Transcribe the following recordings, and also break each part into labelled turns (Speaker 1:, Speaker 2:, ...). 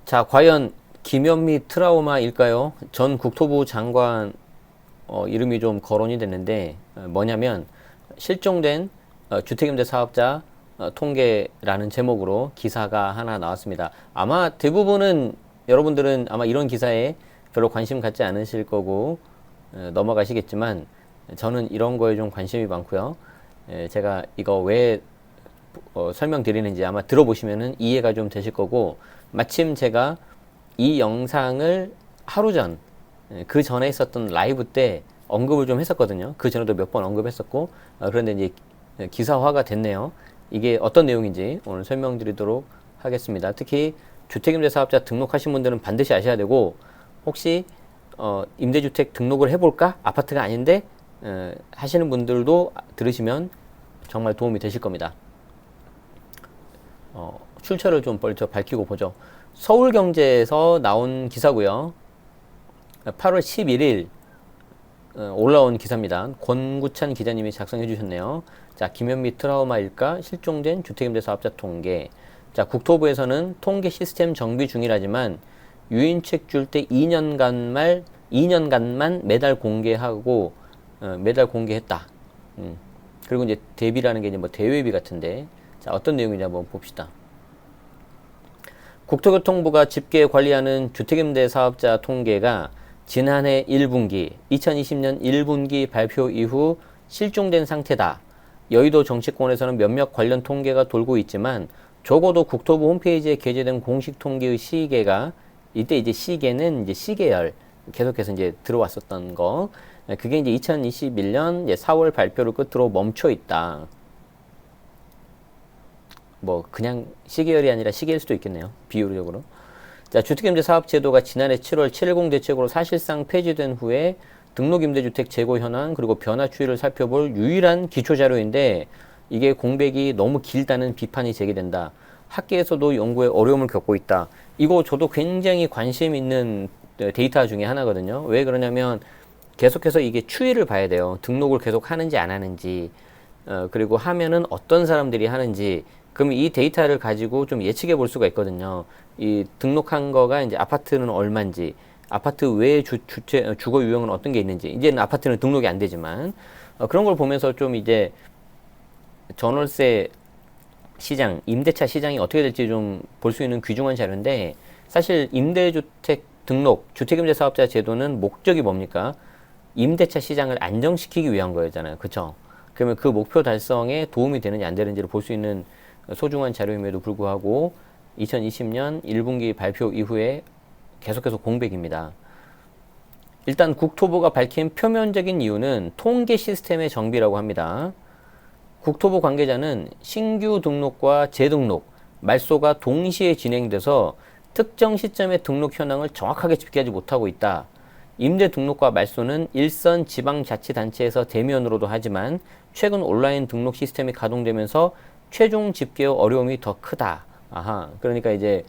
Speaker 1: 자, 과연 김현미 트라우마일까요? 전 국토부 장관 이름이 좀 거론이 됐는데 뭐냐면 실종된 주택임대 사업자 통계라는 제목으로 기사가 하나 나왔습니다. 아마 대부분은 여러분들은 아마 이런 기사에 별로 관심 갖지 않으실 거고 넘어가시겠지만 저는 이런 거에 좀 관심이 많고요. 제가 이거 왜 설명드리는지 아마 들어보시면은 이해가 좀 되실 거고, 마침 제가 이 영상을 하루 전, 그 전에 있었던 라이브 때 언급을 좀 했었거든요. 그 전에도 몇 번 언급했었고, 그런데 이제 기사화가 됐네요. 이게 어떤 내용인지 오늘 설명드리도록 하겠습니다. 특히 주택임대사업자 등록하신 분들은 반드시 아셔야 되고, 혹시 임대주택 등록을 해볼까? 아파트가 아닌데 하시는 분들도 들으시면 정말 도움이 되실 겁니다. 출처를 좀 먼저 밝히고 보죠. 서울경제에서 나온 기사고요. 8월 11일 올라온 기사입니다. 권구찬 기자님이 작성해 주셨네요. 자, 김현미 트라우마일까? 실종된 주택임대 사업자 통계. 자, 국토부에서는 통계 시스템 정비 중이라지만 유인책 줄 때 2년간만 매달 공개하고 매달 공개했다. 그리고 이제 대비라는 게 이제 뭐 대외비 같은데, 자, 어떤 내용인지 한번 봅시다. 국토교통부가 집계 관리하는 주택임대 사업자 통계가 지난해 1분기, 2020년 1분기 발표 이후 실종된 상태다. 여의도 정치권에서는 몇몇 관련 통계가 돌고 있지만 적어도 국토부 홈페이지에 게재된 공식 통계의 시계가, 이때 이제 시계는 이제 시계열 계속해서 이제 들어왔었던 거, 그게 이제 2021년 4월 발표를 끝으로 멈춰 있다. 뭐 그냥 시계열이 아니라 시계일 수도 있겠네요. 비율적으로. 자, 주택임대사업제도가 지난해 7월 710 대책으로 사실상 폐지된 후에 등록임대주택 재고 현황 그리고 변화 추이를 살펴볼 유일한 기초자료인데, 이게 공백이 너무 길다는 비판이 제기된다. 학계에서도 연구에 어려움을 겪고 있다. 이거 저도 굉장히 관심 있는 데이터 중에 하나거든요. 왜 그러냐면 계속해서 이게 추이를 봐야 돼요. 등록을 계속 하는지 안 하는지, 그리고 하면은 어떤 사람들이 하는지. 그럼 이 데이터를 가지고 좀 예측해 볼 수가 있거든요. 이 등록한 거가 이제 아파트는 얼마인지, 아파트 외에 주거 유형은 어떤 게 있는지, 이제는 아파트는 등록이 안 되지만, 그런 걸 보면서 좀 이제 전월세 시장, 임대차 시장이 어떻게 될지 좀 볼 수 있는 귀중한 자료인데, 사실 임대주택 등록, 주택임대사업자 제도는 목적이 뭡니까? 임대차 시장을 안정시키기 위한 거잖아요. 그쵸? 그러면 그 목표 달성에 도움이 되는지 안 되는지를 볼 수 있는 소중한 자료임에도 불구하고 2020년 1분기 발표 이후에 계속해서 공백입니다. 일단 국토부가 밝힌 표면적인 이유는 통계 시스템의 정비라고 합니다. 국토부 관계자는 신규 등록과 재등록, 말소가 동시에 진행돼서 특정 시점의 등록 현황을 정확하게 집계하지 못하고 있다. 임대 등록과 말소는 일선 지방자치단체에서 대면으로도 하지만 최근 온라인 등록 시스템이 가동되면서 최종 집계의 어려움이 더 크다. 아하. 그러니까 이제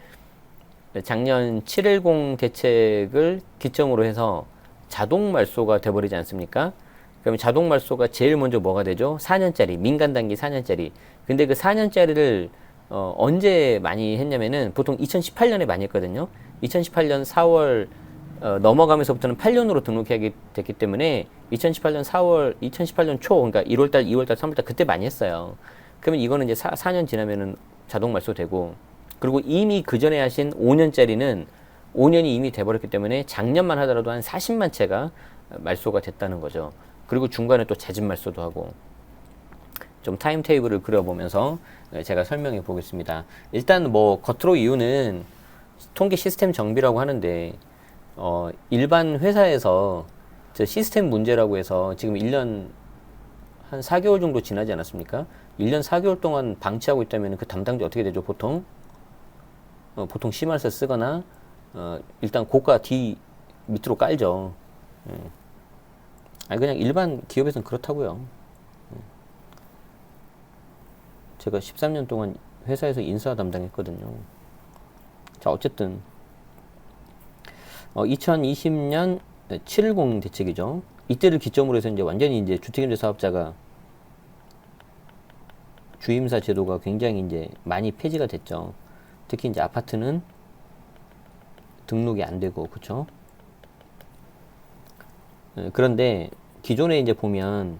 Speaker 1: 작년 710 대책을 기점으로 해서 자동 말소가 돼버리지 않습니까? 그러면 자동 말소가 제일 먼저 뭐가 되죠? 4년짜리, 민간 단기 4년짜리. 근데 그 4년짜리를 언제 많이 했냐면은 보통 2018년에 많이 했거든요. 2018년 4월 넘어가면서부터는 8년으로 등록하게 됐기 때문에 2018년 4월, 2018년 초, 그러니까 1월달, 2월달, 3월달 그때 많이 했어요. 그러면 이거는 이제 4년 지나면은 자동 말소되고, 그리고 이미 그 전에 하신 5년짜리는 5년이 이미 돼버렸기 때문에 작년만 하더라도 한 40만 채가 말소가 됐다는 거죠. 그리고 중간에 또 자진 말소도 하고, 좀 타임 테이블을 그려보면서 제가 설명해 보겠습니다. 일단 뭐 겉으로 이유는 통계 시스템 정비라고 하는데, 일반 회사에서 저 시스템 문제라고 해서 지금 1년 한 4개월 정도 지나지 않았습니까? 1년 4개월 동안 방치하고 있다면 그 담당자 어떻게 되죠? 보통 심할서 쓰거나 일단 고가 D 밑으로 깔죠. 아니 그냥 일반 기업에서는 그렇다고요. 제가 13년 동안 회사에서 인사 담당했거든요. 자, 어쨌든 2020년 710 대책이죠. 이때를 기점으로 해서 이제 완전히 이제 주택임대 사업자가 주임사 제도가 굉장히 이제 많이 폐지가 됐죠. 특히 이제 아파트는 등록이 안 되고, 그쵸? 그런데 기존에 이제 보면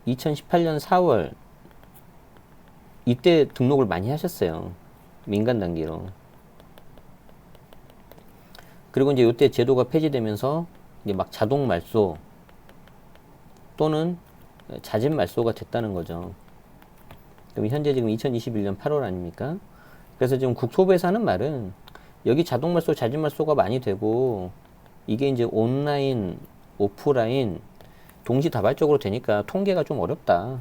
Speaker 1: 2018년 4월 이때 등록을 많이 하셨어요. 민간 단기로. 그리고 이제 이때 제도가 폐지되면서 이제 막 자동 말소 또는 자진 말소가 됐다는 거죠. 그럼 현재 지금 2021년 8월 아닙니까? 그래서 지금 국토부에서 하는 말은 여기 자동 말소, 자진 말소가 많이 되고 이게 이제 온라인, 오프라인 동시다발적으로 되니까 통계가 좀 어렵다.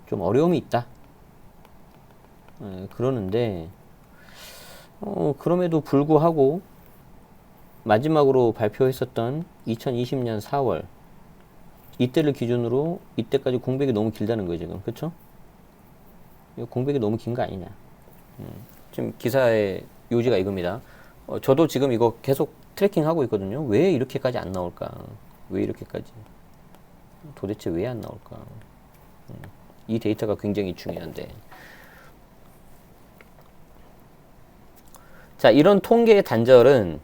Speaker 1: 좀 어려움이 있다. 그러는데 그럼에도 불구하고 마지막으로 발표했었던 2020년 4월 이때를 기준으로 이때까지 공백이 너무 길다는 거예요 지금. 그쵸? 공백이 너무 긴 거 아니냐. 지금 기사의 요지가 이겁니다. 저도 지금 이거 계속 트래킹하고 있거든요. 왜 이렇게까지 안 나올까? 왜 이렇게까지? 도대체 왜 안 나올까? 이 데이터가 굉장히 중요한데. 자, 이런 통계의 단절은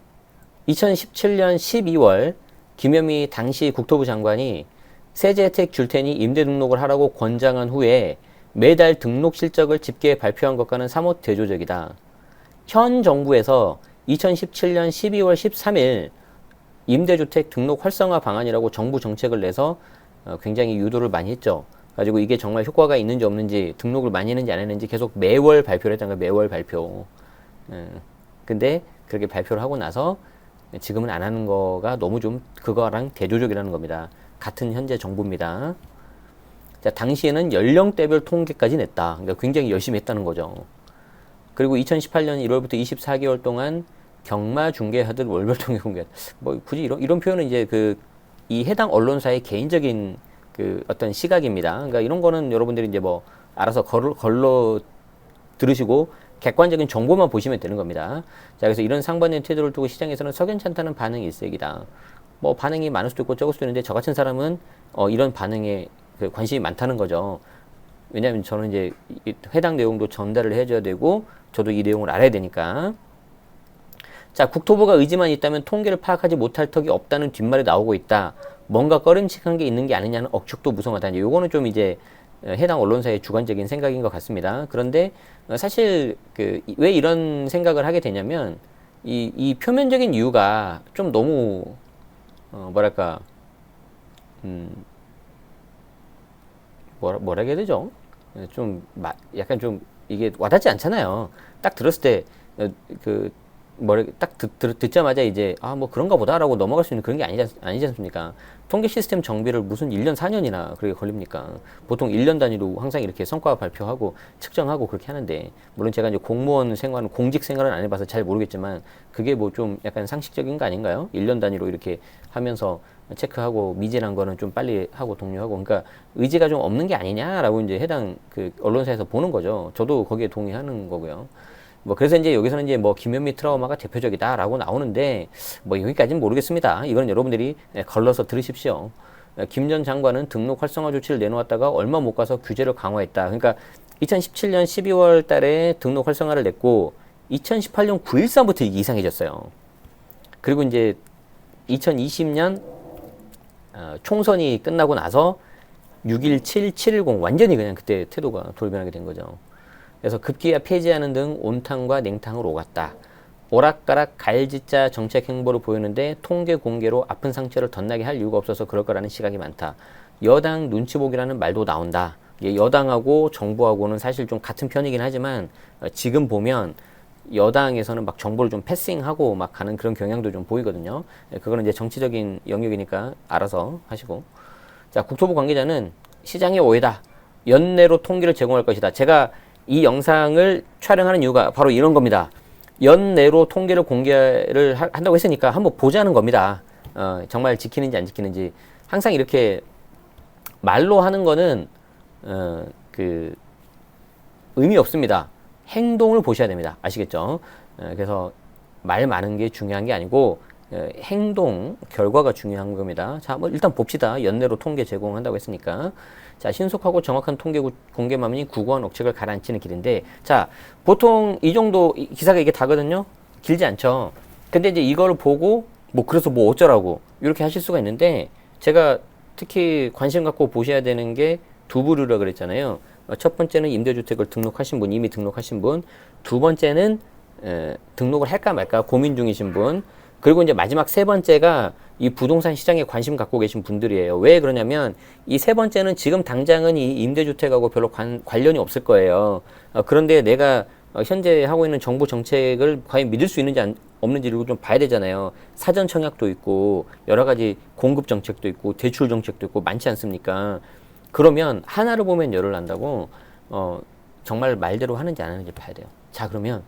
Speaker 1: 2017년 12월 김현미 당시 국토부 장관이 세제 혜택 줄 테니 임대 등록을 하라고 권장한 후에 매달 등록 실적을 집계해 발표한 것과는 사뭇 대조적이다. 현 정부에서 2017년 12월 13일 임대주택 등록 활성화 방안이라고 정부 정책을 내서 굉장히 유도를 많이 했죠. 가지고 이게 정말 효과가 있는지 없는지 등록을 많이 했는지 안 했는지 계속 매월 발표를 했다는 거예요. 매월 발표. 근데 그렇게 발표를 하고 나서 지금은 안 하는 거가 너무 좀 그거랑 대조적이라는 겁니다. 같은 현재 정부입니다. 자, 당시에는 연령대별 통계까지 냈다. 그러니까 굉장히 열심히 했다는 거죠. 그리고 2018년 1월부터 24개월 동안 경마 중개하듯 월별 통계 공개. 뭐 굳이 이런 표현은 이제 이 해당 언론사의 개인적인 어떤 시각입니다. 그러니까 이런 거는 여러분들이 이제 뭐 알아서 걸러 들으시고 객관적인 정보만 보시면 되는 겁니다. 자, 그래서 이런 상반된 태도를 두고 시장에서는 석연찮다는 반응이 일색이다. 뭐 반응이 많을 수도 있고 적을 수도 있는데 저 같은 사람은 이런 반응에 관심이 많다는 거죠. 왜냐하면 저는 이제 해당 내용도 전달을 해줘야 되고 저도 이 내용을 알아야 되니까. 자, 국토부가 의지만 있다면 통계를 파악하지 못할 턱이 없다는 뒷말이 나오고 있다. 뭔가 꺼림칙한 게 있는 게 아니냐는 억측도 무성하다. 이제 요거는 좀 이제 해당 언론사의 주관적인 생각인 것 같습니다. 그런데 사실 왜 이런 생각을 하게 되냐면 이 표면적인 이유가 좀 너무 뭐랄까 뭐라 해야 되죠? 좀 약간 좀 이게 와닿지 않잖아요. 딱 들었을 때 딱 듣자마자 이제 뭐 그런가 보다라고 넘어갈 수 있는 그런 게 아니지 않습니까? 통계 시스템 정비를 무슨 1년 4년이나 그렇게 걸립니까? 보통 1년 단위로 항상 이렇게 성과 발표하고 측정하고 그렇게 하는데, 물론 제가 이제 공무원 생활은 공직 생활은 안 해봐서 잘 모르겠지만 그게 뭐 좀 약간 상식적인 거 아닌가요? 1년 단위로 이렇게 하면서 체크하고 미진한 거는 좀 빨리 하고 독려하고. 그러니까 의지가 좀 없는 게 아니냐라고 이제 해당 언론사에서 보는 거죠. 저도 거기에 동의하는 거고요. 뭐 그래서 이제 여기서는 이제 뭐 김현미 트라우마가 대표적이다라고 나오는데 뭐 여기까지는 모르겠습니다. 이건 여러분들이 걸러서 들으십시오. 김 전 장관은 등록 활성화 조치를 내놓았다가 얼마 못 가서 규제를 강화했다. 그러니까 2017년 12월 달에 등록 활성화를 냈고 2018년 9.13부터 이게 이상해졌어요. 그리고 이제 2020년 총선이 끝나고 나서 6.17, 7.10 완전히 그냥 그때 태도가 돌변하게 된 거죠. 그래서 급기야 폐지하는 등 온탕과 냉탕을 오갔다. 오락가락 갈짓자 정책 행보를 보이는데 통계 공개로 아픈 상처를 덧나게 할 이유가 없어서 그럴 거라는 시각이 많다. 여당 눈치 보기라는 말도 나온다. 여당하고 정부하고는 사실 좀 같은 편이긴 하지만 지금 보면 여당에서는 막 정보를 좀 패싱하고 막 가는 그런 경향도 좀 보이거든요. 그거는 이제 정치적인 영역이니까 알아서 하시고. 자, 국토부 관계자는 시장의 오해다. 연내로 통계를 제공할 것이다. 제가 이 영상을 촬영하는 이유가 바로 이런 겁니다. 연내로 통계를 공개를 한다고 했으니까 한번 보자는 겁니다. 정말 지키는지 안 지키는지. 항상 이렇게 말로 하는 거는 의미 없습니다. 행동을 보셔야 됩니다. 아시겠죠? 그래서 말 많은 게 중요한 게 아니고 행동, 결과가 중요한 겁니다. 자, 뭐 일단 봅시다. 연내로 통계 제공한다고 했으니까. 자, 신속하고 정확한 통계 공개만이 구구한 억측을 가라앉히는 길인데, 자, 보통 이 정도 기사가 이게 다거든요. 길지 않죠. 근데 이제 이걸 보고 뭐 그래서 뭐 어쩌라고 이렇게 하실 수가 있는데, 제가 특히 관심 갖고 보셔야 되는 게 두 부류라 그랬잖아요. 첫 번째는 임대주택을 등록하신 분, 이미 등록하신 분. 두 번째는 등록을 할까 말까 고민 중이신 분. 그리고 이제 마지막 세 번째가 이 부동산 시장에 관심 갖고 계신 분들이에요. 왜 그러냐면 이 세 번째는 지금 당장은 이 임대주택하고 별로 관련이 없을 거예요. 그런데 내가 현재 하고 있는 정부 정책을 과연 믿을 수 있는지 없는지를 좀 봐야 되잖아요. 사전 청약도 있고 여러 가지 공급 정책도 있고 대출 정책도 있고 많지 않습니까? 그러면 하나를 보면 열을 난다고 정말 말대로 하는지 안 하는지 봐야 돼요. 자, 그러면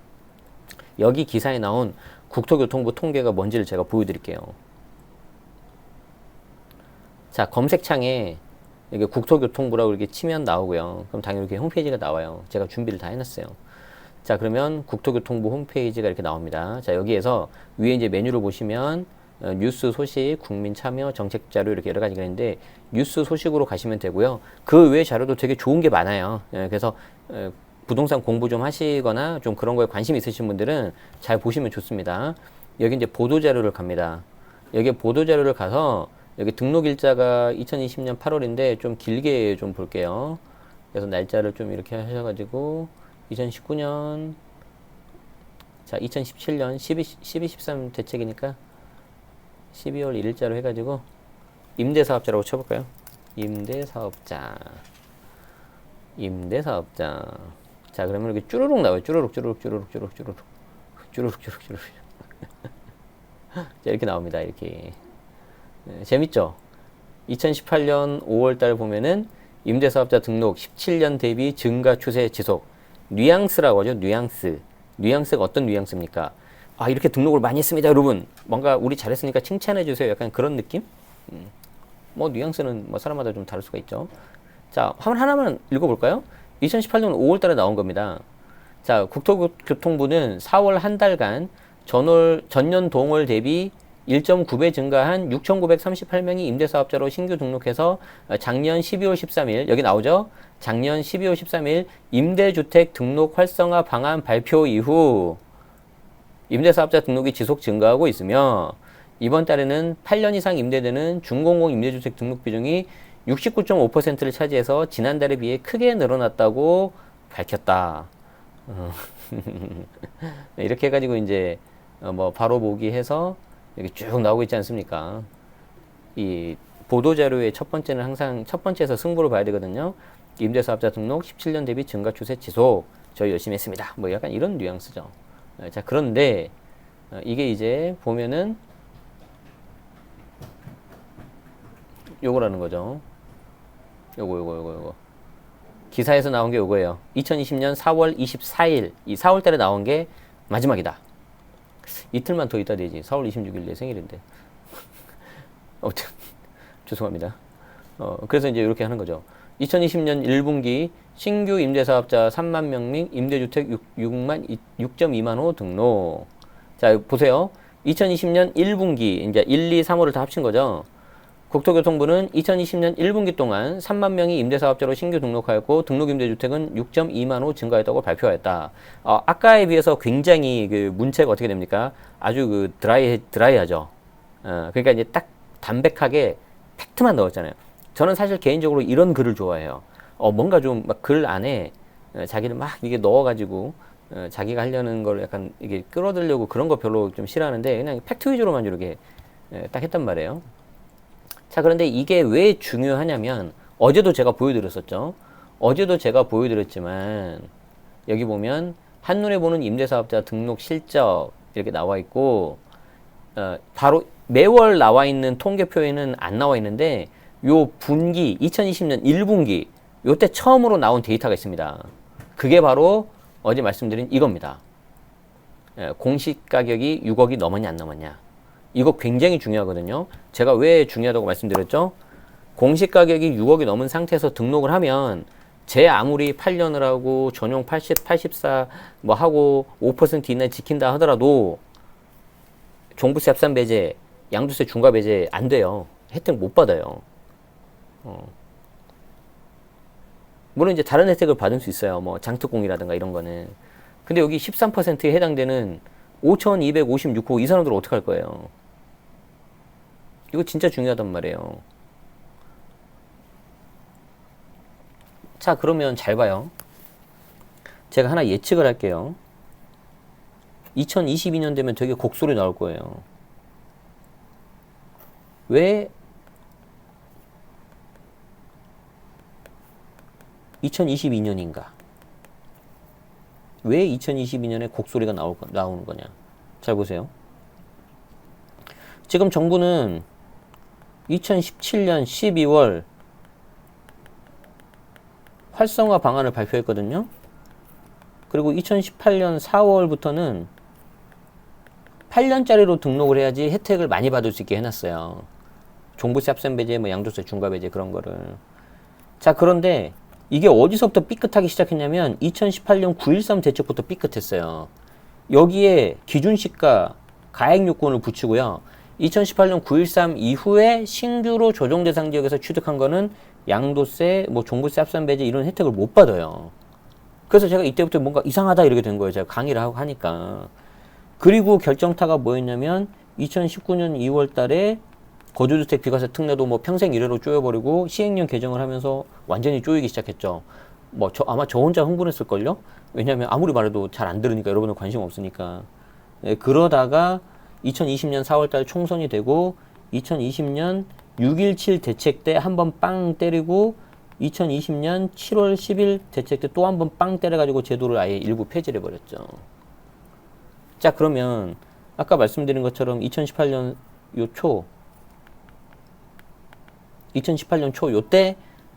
Speaker 1: 여기 기사에 나온 국토교통부 통계가 뭔지를 제가 보여드릴게요. 자, 검색창에 여기 국토교통부라고 이렇게 치면 나오고요. 그럼 당연히 이렇게 홈페이지가 나와요. 제가 준비를 다 해놨어요. 자, 그러면 국토교통부 홈페이지가 이렇게 나옵니다. 자, 여기에서 위에 이제 메뉴를 보시면 뉴스 소식, 국민 참여, 정책 자료 이렇게 여러 가지가 있는데 뉴스 소식으로 가시면 되고요. 그 외의 자료도 되게 좋은 게 많아요. 그래서 부동산 공부 좀 하시거나 좀 그런 거에 관심 있으신 분들은 잘 보시면 좋습니다. 여기 이제 보도 자료를 갑니다. 여기 보도 자료를 가서 여기 등록 일자가 2020년 8월인데 좀 길게 좀 볼게요. 그래서 날짜를 좀 이렇게 하셔가지고 2019년 자 2017년 13 대책이니까 12월 1일자로 해가지고 임대사업자라고 쳐볼까요? 임대사업자. 자, 그러면 이렇게 쭈루룩 나와요. 쭈루룩. 자, 이렇게 나옵니다. 이렇게. 재밌죠? 2018년 5월달 보면은 임대사업자 등록 17년 대비 증가 추세 지속. 뉘앙스라고 하죠. 뉘앙스가 어떤 뉘앙스입니까? 아, 이렇게 등록을 많이 했습니다, 여러분. 뭔가 우리 잘했으니까 칭찬해 주세요. 약간 그런 느낌? 뭐 뉘앙스는 뭐 사람마다 좀 다를 수가 있죠. 자, 한번 하나만 읽어볼까요? 2018년 5월 달에 나온 겁니다. 자, 국토교통부는 4월 한 달간 전년 동월 대비 1.9배 증가한 6,938명이 임대사업자로 신규 등록해서 작년 12월 13일, 여기 나오죠? 작년 12월 13일 임대주택 등록 활성화 방안 발표 이후 임대사업자 등록이 지속 증가하고 있으며 이번 달에는 8년 이상 임대되는 중공공 임대주택 등록 비중이 69.5%를 차지해서 지난달에 비해 크게 늘어났다고 밝혔다. 이렇게 해가지고 이제 뭐 바로 보기 해서 여기 쭉 나오고 있지 않습니까? 이 보도자료의 첫 번째는 항상 첫 번째에서 승부를 봐야 되거든요. 임대사업자 등록 17년 대비 증가 추세 지속. 저희 열심히 했습니다. 뭐 약간 이런 뉘앙스죠. 자, 그런데 이게 이제 보면은 요거라는 거죠. 요거. 기사에서 나온 게 요거예요. 2020년 4월 24일. 이 4월 달에 나온 게 마지막이다. 이틀만 더 있다 되지. 4월 26일 내 생일인데. 아무튼 죄송합니다. 그래서 이제 이렇게 하는 거죠. 2020년 1분기 신규 임대사업자 3만 명 및 임대주택 6.2만 호 등록. 자, 보세요. 2020년 1분기, 이제 1, 2, 3호를 다 합친 거죠. 국토교통부는 2020년 1분기 동안 3만 명이 임대사업자로 신규 등록하였고 등록임대주택은 6.2만 호 증가했다고 발표하였다. 아까에 비해서 굉장히 그 문체가 어떻게 됩니까? 아주 그 드라이하죠. 그러니까 이제 딱 담백하게 팩트만 넣었잖아요. 저는 사실 개인적으로 이런 글을 좋아해요. 뭔가 좀 막 글 안에 자기를 막 이게 넣어가지고 자기가 하려는 걸 약간 이게 끌어들려고 그런 거 별로 좀 싫어하는데 그냥 팩트 위주로만 이렇게 딱 했단 말이에요. 자, 그런데 이게 왜 중요하냐면 어제도 제가 보여드렸었죠. 어제도 제가 보여드렸지만 여기 보면 한눈에 보는 임대사업자 등록 실적 이렇게 나와 있고 바로 매월 나와 있는 통계표에는 안 나와 있는데 요 분기 2020년 1분기 요때 처음으로 나온 데이터가 있습니다. 그게 바로 어제 말씀드린 이겁니다. 공시 가격이 6억이 넘었냐 안 넘었냐. 이거 굉장히 중요하거든요. 제가 왜 중요하다고 말씀드렸죠? 공시 가격이 6억이 넘은 상태에서 등록을 하면 제 아무리 8년을 하고 전용 80, 84 뭐 하고 5% 이내 지킨다 하더라도 종부세 합산 배제, 양도세 중과 배제 안 돼요. 혜택 못 받아요. 물론 이제 다른 혜택을 받을 수 있어요. 뭐 장특공이라든가 이런 거는. 근데 여기 13%에 해당되는 5,256호 이 사람들은 어떻게 할 거예요? 이거 진짜 중요하단 말이에요. 자, 그러면 잘 봐요. 제가 하나 예측을 할게요. 2022년 되면 되게 곡소리 나올 거예요. 왜 2022년인가? 왜 2022년에 곡소리가 나오는 거냐? 잘 보세요. 지금 정부는 2017년 12월 활성화 방안을 발표했거든요. 그리고 2018년 4월부터는 8년짜리로 등록을 해야지 혜택을 많이 받을 수 있게 해놨어요. 종부세 합산 배제, 뭐 양도세 중과 배제 그런 거를. 자, 그런데 이게 어디서부터 삐끗하기 시작했냐면 2018년 9.13 대책부터 삐끗했어요. 여기에 기준시가 가액 요건을 붙이고요. 2018년 9.13 이후에 신규로 조정 대상 지역에서 취득한 거는 양도세, 뭐 종부세 합산 배제 이런 혜택을 못 받아요. 그래서 제가 이때부터 뭔가 이상하다 이렇게 된 거예요. 제가 강의를 하고 하니까. 그리고 결정타가 뭐였냐면 2019년 2월 달에 거주주택 비과세 특례도 뭐 평생 1회로 쪼여버리고 시행령 개정을 하면서 완전히 쪼이기 시작했죠. 뭐 아마 저 혼자 흥분했을걸요? 왜냐면 아무리 말해도 잘 안 들으니까 여러분은 관심 없으니까. 네, 그러다가 2020년 4월 달 총선이 되고 2020년 6.17 대책 때 한 번 빵 때리고 2020년 7월 10일 대책 때 또 한 번 빵 때려가지고 제도를 아예 일부 폐지를 해버렸죠. 자, 그러면 아까 말씀드린 것처럼 2018년 초 요때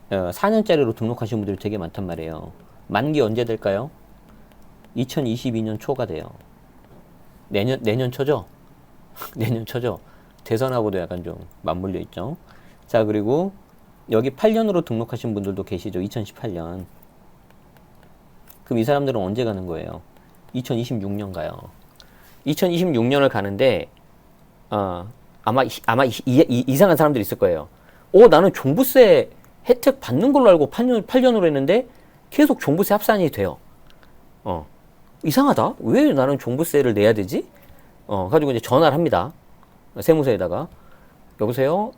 Speaker 1: 4년짜리로 등록하신 분들이 되게 많단 말이에요. 만기 언제 될까요? 2022년 초가 돼요. 내년 초죠? 내년 초죠? 대선하고도 약간 좀 맞물려 있죠. 자, 그리고 여기 8년으로 등록하신 분들도 계시죠. 2018년. 그럼 이 사람들은 언제 가는 거예요? 2026년 가요. 2026년을 가는데 아마 이상한 사람들이 있을 거예요. 나는 종부세 혜택 받는 걸로 알고 8년으로 했는데 계속 종부세 합산이 돼요. 이상하다? 왜 나는 종부세를 내야 되지? 가지고 이제 전화를 합니다. 세무서에다가. 여보세요?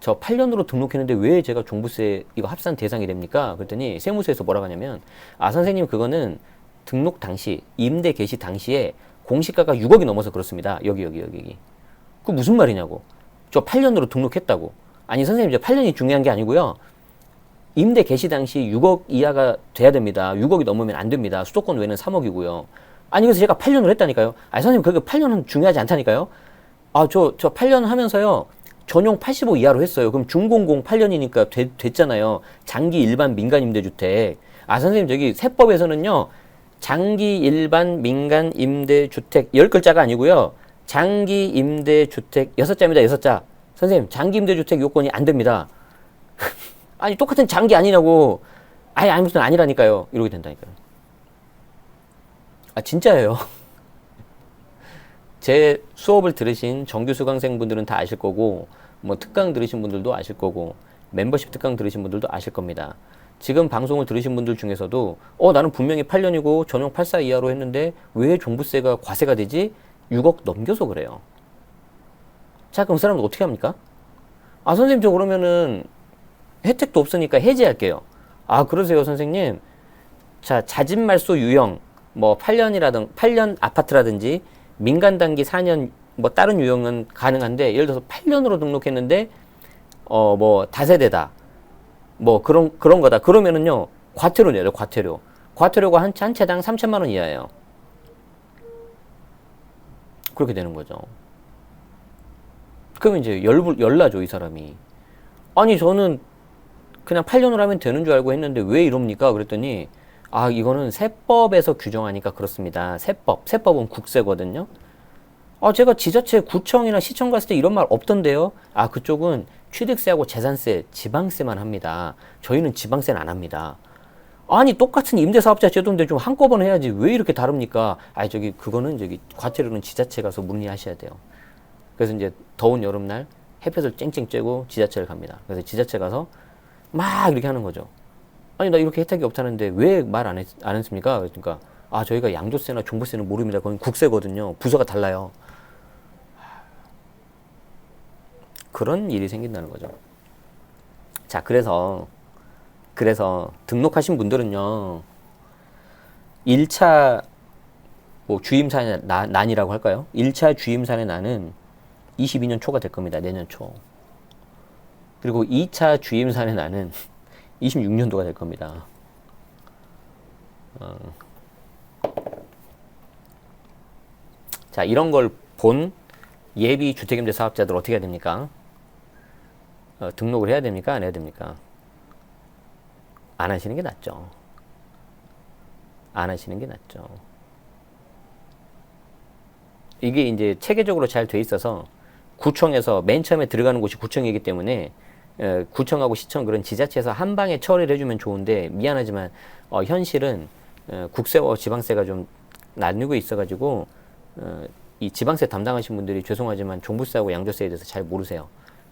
Speaker 1: 저 8년으로 등록했는데 왜 제가 종부세 이거 합산 대상이 됩니까? 그랬더니 세무서에서 뭐라고 하냐면, 선생님 그거는 등록 당시, 임대 개시 당시에 공시가가 6억이 넘어서 그렇습니다. 여기. 그 무슨 말이냐고. 저 8년으로 등록했다고. 아니 선생님, 저 8년이 중요한 게 아니고요. 임대 개시 당시 6억 이하가 돼야 됩니다. 6억이 넘으면 안 됩니다. 수도권 외는 3억이고요. 아니 그래서 제가 8년을 했다니까요. 아니 선생님 그게 8년은 중요하지 않다니까요. 저 8년 하면서요. 전용 85 이하로 했어요. 그럼 중공공 8년이니까 됐잖아요. 장기 일반 민간 임대주택. 선생님 저기 세법에서는요. 장기 일반 민간 임대주택 10글자가 아니고요. 장기 임대주택 6자입니다. 6자. 선생님 장기 임대주택 요건이 안 됩니다. 아니 똑같은 장기 아니냐고. 아무튼 아니라니까요. 이러게 된다니까요. 진짜예요. 제 수업을 들으신 정규 수강생분들은 다 아실 거고, 뭐 특강 들으신 분들도 아실 거고, 멤버십 특강 들으신 분들도 아실 겁니다. 지금 방송을 들으신 분들 중에서도 나는 분명히 8년이고 전용 84 이하로 했는데 왜 종부세가 과세가 되지? 6억 넘겨서 그래요. 자, 그럼 그 사람은 어떻게 합니까? 선생님 저 그러면은 혜택도 없으니까 해지할게요. 그러세요 선생님. 자, 자진말소 유형 뭐 8년 아파트라든지 민간 단기 4년 뭐 다른 유형은 가능한데, 예를 들어서 8년으로 등록했는데 뭐 다세대다 뭐 그런 거다. 그러면은요 과태료 내요. 과태료가 한 채당 3천만 원 이하예요. 그렇게 되는 거죠. 그러면 이제 열나죠 이 사람이. 아니 저는 그냥 8년으로 하면 되는 줄 알고 했는데 왜 이럽니까? 그랬더니 이거는 세법에서 규정하니까 그렇습니다. 세법은 국세거든요. 제가 지자체 구청이나 시청 갔을 때 이런 말 없던데요. 그쪽은 취득세하고 재산세, 지방세만 합니다. 저희는 지방세는 안 합니다. 아니 똑같은 임대사업자 제도인데 좀 한꺼번에 해야지 왜 이렇게 다릅니까? 아니 그거는 과태료는 지자체 가서 문의하셔야 돼요. 그래서 이제 더운 여름날 햇볕을 쨍쨍 쬐고 지자체를 갑니다. 그래서 지자체 가서 막 이렇게 하는 거죠. 아니 나 이렇게 혜택이 없다는데 왜 말 안 했습니까? 그러니까 저희가 양도세나 종부세는 모릅니다. 그건 국세거든요. 부서가 달라요. 그런 일이 생긴다는 거죠. 자, 그래서 등록하신 분들은요, 1차 주임산의 난이라고 할까요? 1차 주임산의 난은 22년 초가 될 겁니다. 내년 초. 그리고 2차 주임산의 난은 26년도가 될 겁니다. 자, 이런 걸 본 예비 주택임대 사업자들 어떻게 해야 됩니까? 등록을 해야 됩니까? 안 해야 됩니까? 안 하시는 게 낫죠. 안 하시는 게 낫죠. 이게 이제 체계적으로 잘 돼 있어서 구청에서 맨 처음에 들어가는 곳이 구청이기 때문에 구청하고 시청 그런 지자체에서 한 방에 처리를 해주면 좋은데 미안하지만 현실은 국세와 지방세가 좀 나뉘고 있어가지고 이 지방세 담당하신 분들이 죄송하지만 종부세하고 양도세에 대해서 잘 모르세요.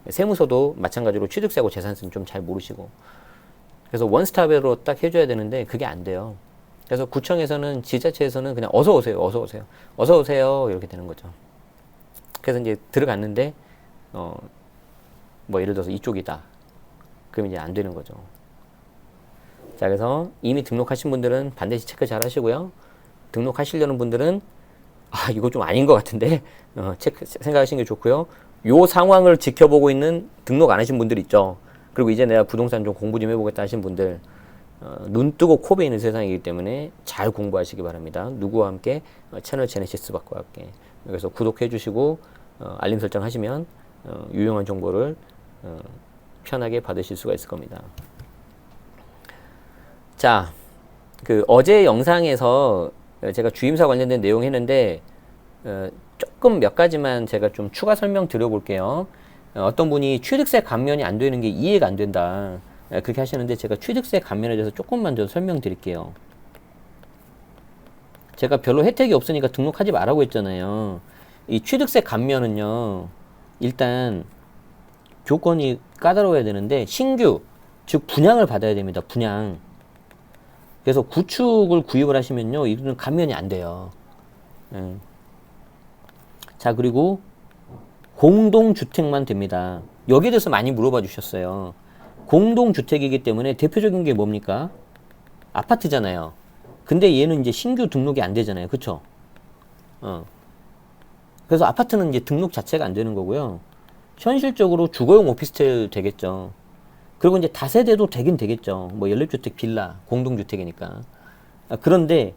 Speaker 1: 세무서도 마찬가지로 취득세하고 재산세는 좀 잘 모르시고 그래서 원스톱으로 딱 해줘야 되는데 그게 안 돼요. 그래서 구청에서는 지자체에서는 그냥 어서 오세요, 어서 오세요, 어서 오세요 이렇게 되는 거죠. 그래서 이제 들어갔는데 뭐 예를 들어서 이쪽이다. 그럼 이제 안 되는 거죠. 자, 그래서 이미 등록하신 분들은 반드시 체크 잘 하시고요. 등록하시려는 분들은 이거 좀 아닌 것 같은데 체크 생각하시는 게 좋고요. 요 상황을 지켜보고 있는 등록 안 하신 분들 있죠. 그리고 이제 내가 부동산 좀 공부 좀 해보겠다 하신 분들 눈 뜨고 코 베이는 세상이기 때문에 잘 공부하시기 바랍니다. 누구와 함께? 채널 제네시스 박과 함께. 그래서 구독해 주시고 알림 설정 하시면 유용한 정보를 편하게 받으실 수가 있을 겁니다. 자, 어제 영상에서 제가 주임사 관련된 내용 했는데 조금 몇 가지만 제가 좀 추가 설명 드려볼게요. 어떤 분이 취득세 감면이 안 되는 게 이해가 안 된다. 그렇게 하시는데 제가 취득세 감면에 대해서 조금만 더 설명드릴게요. 제가 별로 혜택이 없으니까 등록하지 말라고 했잖아요. 이 취득세 감면은요, 일단 조건이 까다로워야 되는데 신규, 즉 분양을 받아야 됩니다. 분양. 그래서 구축을 구입을 하시면요, 이거는 감면이 안 돼요. 자, 그리고 공동주택만 됩니다. 여기에 대해서 많이 물어봐 주셨어요. 공동주택이기 때문에 대표적인 게 뭡니까? 아파트잖아요. 근데 얘는 이제 신규 등록이 안 되잖아요. 그쵸? 그래서 아파트는 이제 등록 자체가 안 되는 거고요. 현실적으로 주거용 오피스텔 되겠죠. 그리고 이제 다세대도 되긴 되겠죠. 뭐 연립주택, 빌라, 공동주택이니까. 그런데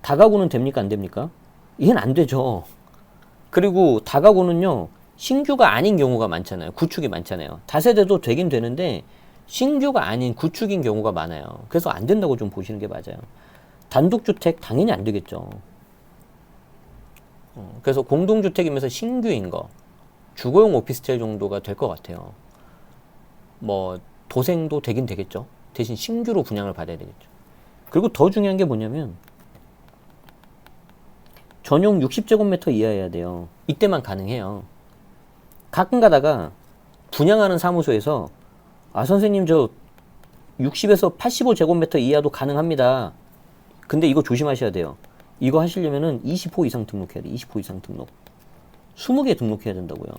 Speaker 1: 다가구는 됩니까? 안 됩니까? 이건 안 되죠. 그리고 다가구는요, 신규가 아닌 경우가 많잖아요. 구축이 많잖아요. 다세대도 되긴 되는데 신규가 아닌 구축인 경우가 많아요. 그래서 안 된다고 좀 보시는 게 맞아요. 단독주택 당연히 안 되겠죠. 그래서 공동주택이면서 신규인 거, 주거용 오피스텔 정도가 될 것 같아요. 뭐 도생도 되긴 되겠죠. 대신 신규로 분양을 받아야 되겠죠. 그리고 더 중요한 게 뭐냐면 전용 60제곱미터 이하여야 돼요. 이때만 가능해요. 가끔 가다가 분양하는 사무소에서 선생님 저 60에서 85제곱미터 이하도 가능합니다. 근데 이거 조심하셔야 돼요. 이거 하시려면은 20호 이상 등록해야 돼. 20호 이상 등록. 20개 등록해야 된다고요.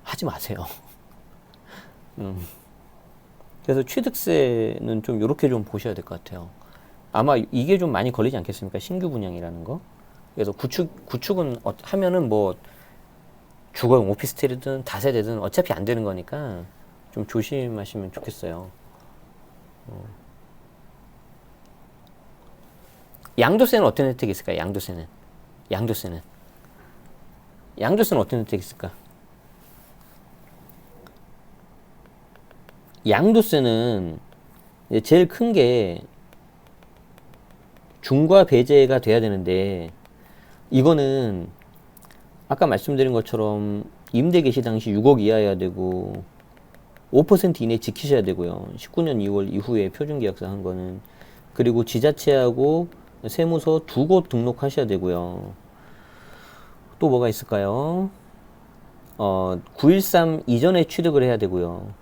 Speaker 1: 하지 마세요. 그래서 취득세는 좀 요렇게 좀 보셔야 될 것 같아요. 아마 이게 좀 많이 걸리지 않겠습니까? 신규 분양이라는 거. 그래서 구축은 하면은 뭐 주거용 오피스텔이든 다세대든 어차피 안 되는 거니까 좀 조심하시면 좋겠어요. 양도세는 어떤 혜택이 있을까요? 양도세는 어떤 혜택이 있을까? 양도세는 제일 큰 게 중과 배제가 돼야 되는데 이거는 아까 말씀드린 것처럼 임대 개시 당시 6억 이하여야 되고 5% 이내 지키셔야 되고요. 19년 2월 이후에 표준계약서 한 거는. 그리고 지자체하고 세무서 두 곳 등록하셔야 되고요. 또 뭐가 있을까요? 913 이전에 취득을 해야 되고요.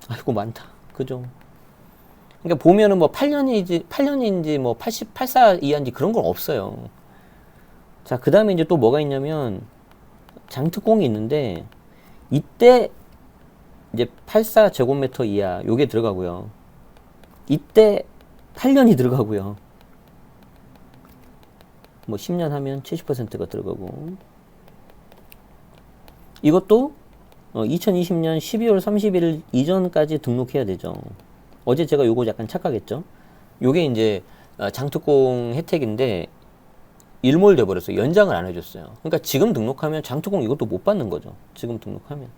Speaker 1: 아이고, 많다. 그죠? 그러니까 보면은 뭐 8년인지 뭐 84 이하인지 그런 건 없어요. 자, 그 다음에 이제 또 뭐가 있냐면 장특공이 있는데 이때 이제 84제곱미터 이하 요게 들어가고요. 이때 8년이 들어가고요. 뭐 10년 하면 70%가 들어가고 이것도 2020년 12월 31일 이전까지 등록해야 되죠. 어제 제가 요거 약간 착각했죠. 요게 이제 장특공 혜택인데 일몰돼 버렸어요. 연장을 안 해줬어요. 그러니까 지금 등록하면 장특공 이것도 못 받는 거죠. 지금 등록하면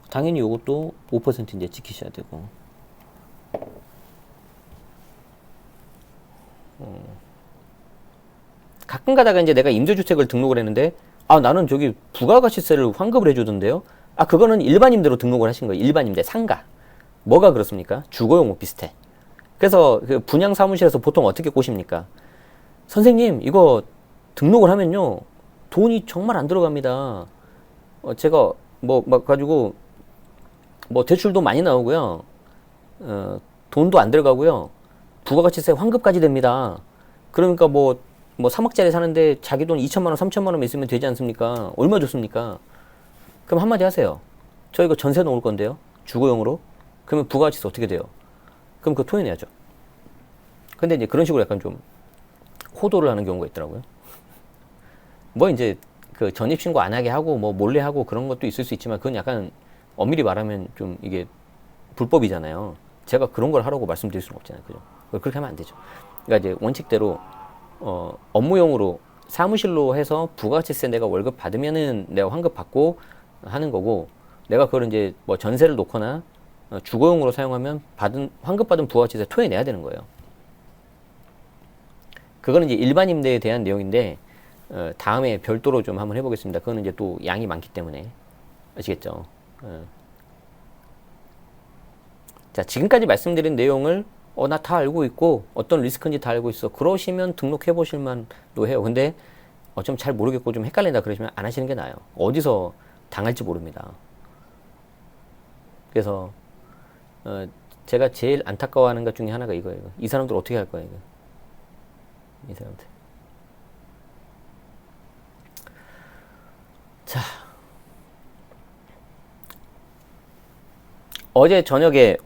Speaker 1: 당연히 요것도 5% 이제 지키셔야 되고. 가끔 가다가 이제 내가 임대주택을 등록을 했는데 나는 저기 부가가치세를 환급을 해주던데요. 그거는 일반임대로 등록을 하신 거예요. 일반임대 상가. 뭐가 그렇습니까? 주거용목 비슷해. 그래서 그 분양 사무실에서 보통 어떻게 꼬십니까? 선생님, 이거 등록을 하면요 돈이 정말 안 들어갑니다. 제가 막 가지고 대출도 많이 나오고요. 돈도 안 들어가고요. 부가가치세 환급까지 됩니다. 그러니까 3억짜리 사는데 자기 돈 2천만 원, 3천만 원 있으면 되지 않습니까? 얼마 줬습니까? 그럼 한마디 하세요. 저 이거 전세 놓을 건데요. 주거용으로. 그러면 부가가치세 어떻게 돼요? 그럼 그거 토해내야죠. 근데 이제 그런 식으로 약간 좀 호도를 하는 경우가 있더라고요. 이제 그 전입신고 안 하게 하고 몰래 하고 그런 것도 있을 수 있지만 그건 약간 엄밀히 말하면 좀 이게 불법이잖아요. 제가 그런 걸 하라고 말씀드릴 수는 없잖아요. 그죠? 그렇게 하면 안 되죠. 그러니까 이제 원칙대로 업무용으로 사무실로 해서 부가가치세 내가 월급 받으면은 내가 환급 받고 하는 거고, 내가 그걸 이제 전세를 놓거나 주거용으로 사용하면 환급 받은 부가가치세 토해내야 되는 거예요. 그거는 이제 일반 임대에 대한 내용인데 다음에 별도로 좀 한번 해보겠습니다. 그거는 이제 또 양이 많기 때문에. 아시겠죠? 자, 지금까지 말씀드린 내용을 나 다 알고 있고 어떤 리스크인지 다 알고 있어 그러시면 등록해 보실 만도 해요. 근데 좀 잘 모르겠고 좀 헷갈린다 그러시면 안 하시는 게 나아요. 어디서 당할지 모릅니다. 그래서 제가 제일 안타까워하는 것 중에 하나가 이거예요. 이 사람들 어떻게 할 거야, 이거. 이 사람들. 자, 어제 저녁에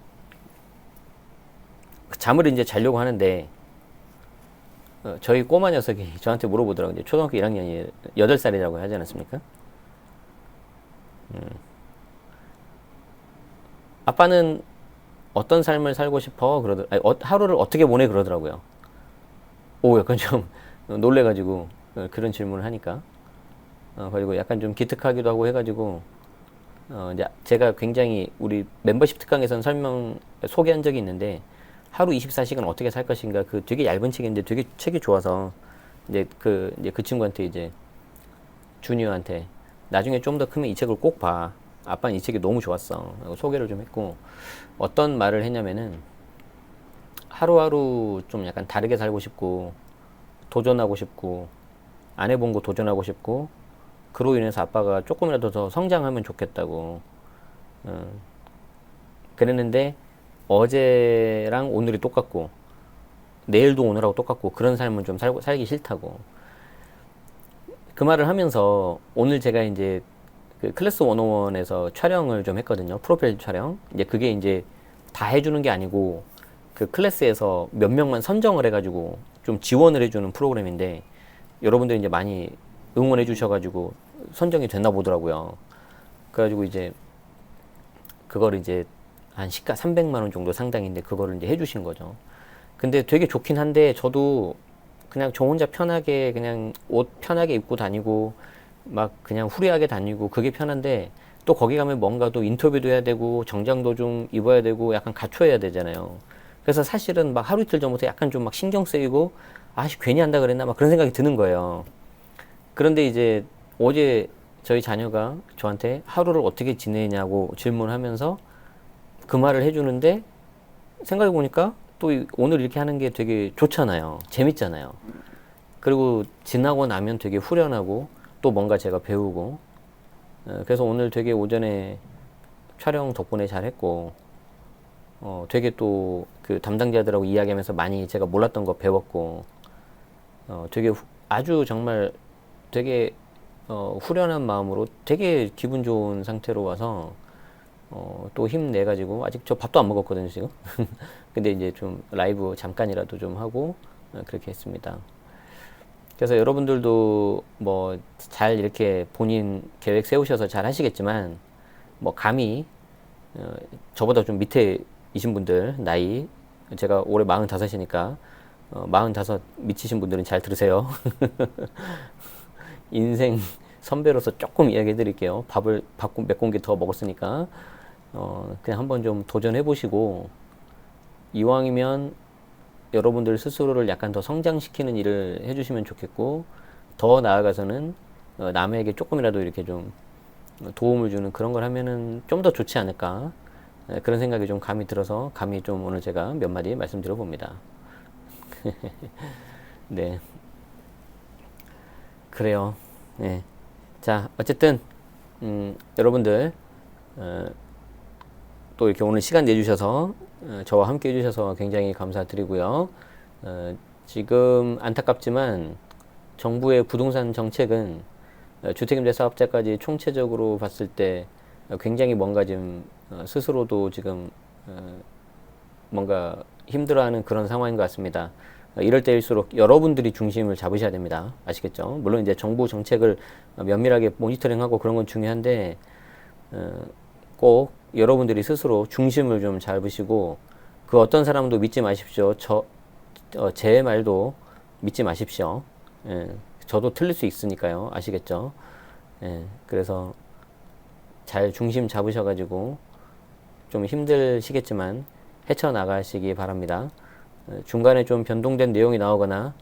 Speaker 1: 잠을 이제 자려고 하는데 저희 꼬마 녀석이 저한테 물어보더라고요. 이제 초등학교 1학년이 8살이라고 하지 않았습니까? 아빠는 어떤 삶을 살고 싶어? 하루를 어떻게 보내? 그러더라고요. 약간 좀 놀래가지고 그런 질문을 하니까 그리고 약간 좀 기특하기도 하고 해가지고 이제 제가 굉장히 우리 멤버십 특강에서는 소개한 적이 있는데 하루 24시간 어떻게 살 것인가 그 되게 얇은 책인데 되게 책이 좋아서 이제 그 친구한테 이제 주니어한테 나중에 좀 더 크면 이 책을 꼭 봐. 아빠는 이 책이 너무 좋았어. 소개를 좀 했고 어떤 말을 했냐면은 하루하루 좀 약간 다르게 살고 싶고 도전하고 싶고 안 해본 거 도전하고 싶고 그로 인해서 아빠가 조금이라도 더 성장하면 좋겠다고 그랬는데 어제랑 오늘이 똑같고 내일도 오늘하고 똑같고 그런 삶은 좀 살기 싫다고 그 말을 하면서 오늘 제가 이제 그 클래스 101에서 촬영을 좀 했거든요. 프로필 촬영. 이제 그게 이제 다 해주는 게 아니고 그 클래스에서 몇 명만 선정을 해가지고 좀 지원을 해주는 프로그램인데 여러분들이 이제 많이 응원해 주셔가지고 선정이 됐나 보더라고요. 그래가지고 이제 그거를 이제 한 시가 300만 원 정도 상당인데 그거를 이제 해주신 거죠. 근데 되게 좋긴 한데 저도 그냥 저 혼자 편하게 그냥 옷 편하게 입고 다니고 막 그냥 후리하게 다니고 그게 편한데 또 거기 가면 뭔가 또 인터뷰도 해야 되고 정장도 좀 입어야 되고 약간 갖춰야 되잖아요. 그래서 사실은 막 하루 이틀 전부터 약간 좀 막 신경 쓰이고 괜히 한다 그랬나 막 그런 생각이 드는 거예요. 그런데 이제 어제 저희 자녀가 저한테 하루를 어떻게 지내냐고 질문하면서 그 말을 해주는데 생각해보니까 또 오늘 이렇게 하는 게 되게 좋잖아요. 재밌잖아요. 그리고 지나고 나면 되게 후련하고 또 뭔가 제가 배우고 그래서 오늘 되게 오전에 촬영 덕분에 잘했고 되게 또 그 담당자들하고 이야기하면서 많이 제가 몰랐던 거 배웠고 되게 아주 정말 되게 후련한 마음으로 되게 기분 좋은 상태로 와서 또 힘내가지고 아직 저 밥도 안 먹었거든요 지금. 근데 이제 좀 라이브 잠깐이라도 좀 하고 그렇게 했습니다. 그래서 여러분들도 뭐 잘 이렇게 본인 계획 세우셔서 잘 하시겠지만 뭐 감히 저보다 좀 밑에 이신 분들 나이 제가 올해 45이니까 45 미치신 분들은 잘 들으세요. 인생 선배로서 조금 이야기해 드릴게요. 밥 몇 공기 더 먹었으니까 그냥 한번 좀 도전해 보시고 이왕이면 여러분들 스스로를 약간 더 성장시키는 일을 해주시면 좋겠고 더 나아가서는 남에게 조금이라도 이렇게 좀 도움을 주는 그런 걸 하면은 좀 더 좋지 않을까 그런 생각이 좀 감이 들어서 감히 좀 오늘 제가 몇 마디 말씀드려 봅니다. 네, 그래요. 네. 자, 어쨌든 여러분들 또 이렇게 오늘 시간 내주셔서 저와 함께 해주셔서 굉장히 감사드리고요. 지금 안타깝지만 정부의 부동산 정책은 주택임대 사업자까지 총체적으로 봤을 때 굉장히 뭔가 좀 스스로도 지금 뭔가 힘들어하는 그런 상황인 것 같습니다. 이럴 때일수록 여러분들이 중심을 잡으셔야 됩니다. 아시겠죠? 물론 이제 정부 정책을 면밀하게 모니터링하고 그런 건 중요한데 꼭 여러분들이 스스로 중심을 좀 잡으시고 그 어떤 사람도 믿지 마십시오. 제 말도 믿지 마십시오. 예, 저도 틀릴 수 있으니까요. 아시겠죠? 예, 그래서 잘 중심 잡으셔가지고 좀 힘드시겠지만 헤쳐나가시기 바랍니다. 중간에 좀 변동된 내용이 나오거나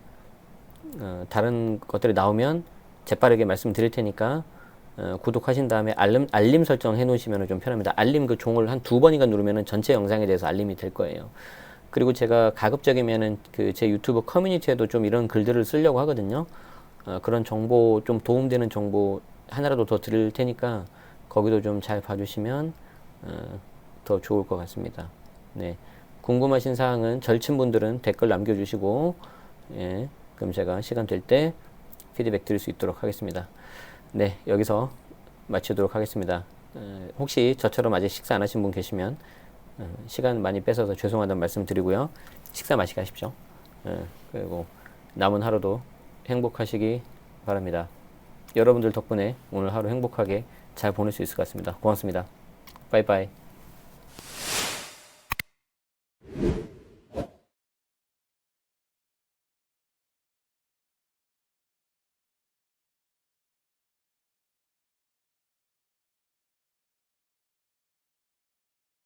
Speaker 1: 다른 것들이 나오면 재빠르게 말씀드릴 테니까 구독하신 다음에 알림 설정 해 놓으시면 좀 편합니다. 알림 그 종을 한 2번인가 누르면 전체 영상에 대해서 알림이 될 거예요. 그리고 제가 가급적이면은 그 제 유튜브 커뮤니티에도 좀 이런 글들을 쓰려고 하거든요. 그런 정보 좀 도움되는 정보 하나라도 더 드릴 테니까 거기도 좀 잘 봐주시면 더 좋을 것 같습니다. 네. 궁금하신 사항은 절친분들은 댓글 남겨주시고 예, 그럼 제가 시간 될 때 피드백 드릴 수 있도록 하겠습니다. 네, 여기서 마치도록 하겠습니다. 혹시 저처럼 아직 식사 안 하신 분 계시면 시간 많이 뺏어서 죄송하다는 말씀 드리고요. 식사 맛있게 하십시오. 그리고 남은 하루도 행복하시기 바랍니다. 여러분들 덕분에 오늘 하루 행복하게 잘 보낼 수 있을 것 같습니다. 고맙습니다. 빠이빠이.